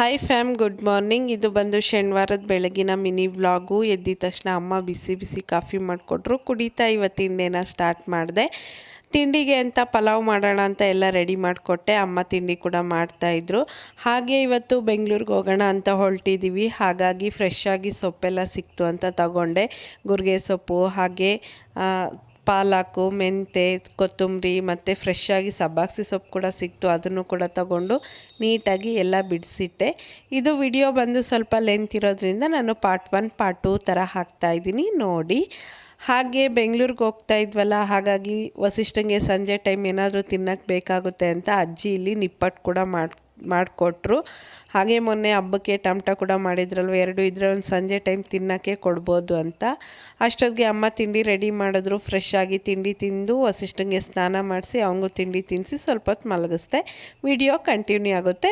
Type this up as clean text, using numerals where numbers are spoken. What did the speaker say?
Hi fam, good morning. ಇದು ಬಂದು ಶನಿವಾರದ ಬೆಳಗಿನ ಮಿನಿ ವ್ಲಾಗು. ಎದ್ದಿದ ತಕ್ಷಣ ಅಮ್ಮ ಬಿಸಿ ಬಿಸಿ ಕಾಫಿ ಮಾಡಿಕೊಟ್ರು. ಕುಡಿತಾ ಇವತ್ತು ತಿಂಡಿನ ಸ್ಟಾರ್ಟ್ ಮಾಡಿದೆ. ತಿಂಡಿಗೆ ಅಂತ ಪಲಾವ್ ಮಾಡೋಣ ಅಂತ ಎಲ್ಲ ರೆಡಿ ಮಾಡಿಕೊಟ್ಟೆ. ಅಮ್ಮ ತಿಂಡಿ ಕೂಡ ಮಾಡ್ತಾಯಿದ್ರು. ಹಾಗೆ ಇವತ್ತು ಬೆಂಗಳೂರಿಗೆ ಹೋಗೋಣ ಅಂತ ಹೊರಟಿದ್ದೀವಿ. ಹಾಗಾಗಿ ಫ್ರೆಶ್ ಆಗಿ ಸೊಪ್ಪೆಲ್ಲ ಸಿಕ್ತು ಅಂತ ತಗೊಂಡೆ. ಗುರ್ಗೆ ಸೊಪ್ಪು, ಹಾಗೆ ಪಾಲಕು, ಮೆಂತೆ, ಕೊತ್ತಂಬರಿ ಮತ್ತು ಫ್ರೆಶ್ ಆಗಿ ಸಬ್ಬಾಕ್ಸಿ ಸೊಪ್ಪು ಕೂಡ ಸಿಕ್ತು. ಅದನ್ನು ಕೂಡ ತಗೊಂಡು ನೀಟಾಗಿ ಎಲ್ಲ ಬಿಡಿಸಿಟ್ಟೆ. ಇದು ವಿಡಿಯೋ ಬಂದು ಸ್ವಲ್ಪ ಲೆಂತ್ ಇರೋದ್ರಿಂದ ನಾನು ಪಾರ್ಟ್ 1 ಪಾರ್ಟ್ 2 ಥರ ಹಾಕ್ತಾಯಿದ್ದೀನಿ, ನೋಡಿ. ಹಾಗೆ ಬೆಂಗಳೂರಿಗೆ ಹೋಗ್ತಾ ಇದ್ವಲ್ಲ, ಹಾಗಾಗಿ ವಸಿಷ್ಠಂಗೆ ಸಂಜೆ ಟೈಮ್ ಏನಾದರೂ ತಿನ್ನೋಕ್ಕೆ ಬೇಕಾಗುತ್ತೆ ಅಂತ ಅಜ್ಜಿ ಇಲ್ಲಿ ನಿಪ್ಪಟ್ಟು ಕೂಡ ಮಾಡಿಕೊಟ್ರು. ಹಾಗೆ ಮೊನ್ನೆ ಹಬ್ಬಕ್ಕೆ ಟಮಟ ಕೂಡ ಮಾಡಿದ್ರಲ್ವ, ಎರಡು ಇದ್ರೆ ಒಂದು ಸಂಜೆ ಟೈಮ್ ತಿನ್ನೋಕ್ಕೆ ಕೊಡ್ಬೋದು ಅಂತ. ಅಷ್ಟೊತ್ತಿಗೆ ಅಮ್ಮ ತಿಂಡಿ ರೆಡಿ ಮಾಡಿದ್ರು. ಫ್ರೆಶ್ ಆಗಿ ತಿಂಡಿ ತಿಂದು ವಸಿಷ್ಠಂಗೆ ಸ್ನಾನ ಮಾಡಿಸಿ ಅವನಿಗೂ ತಿಂಡಿ ತಿನ್ನಿಸಿ ಸ್ವಲ್ಪ ಹೊತ್ತು ಮಲಗಿಸ್ದೆ. ವಿಡಿಯೋ ಕಂಟಿನ್ಯೂ ಆಗುತ್ತೆ.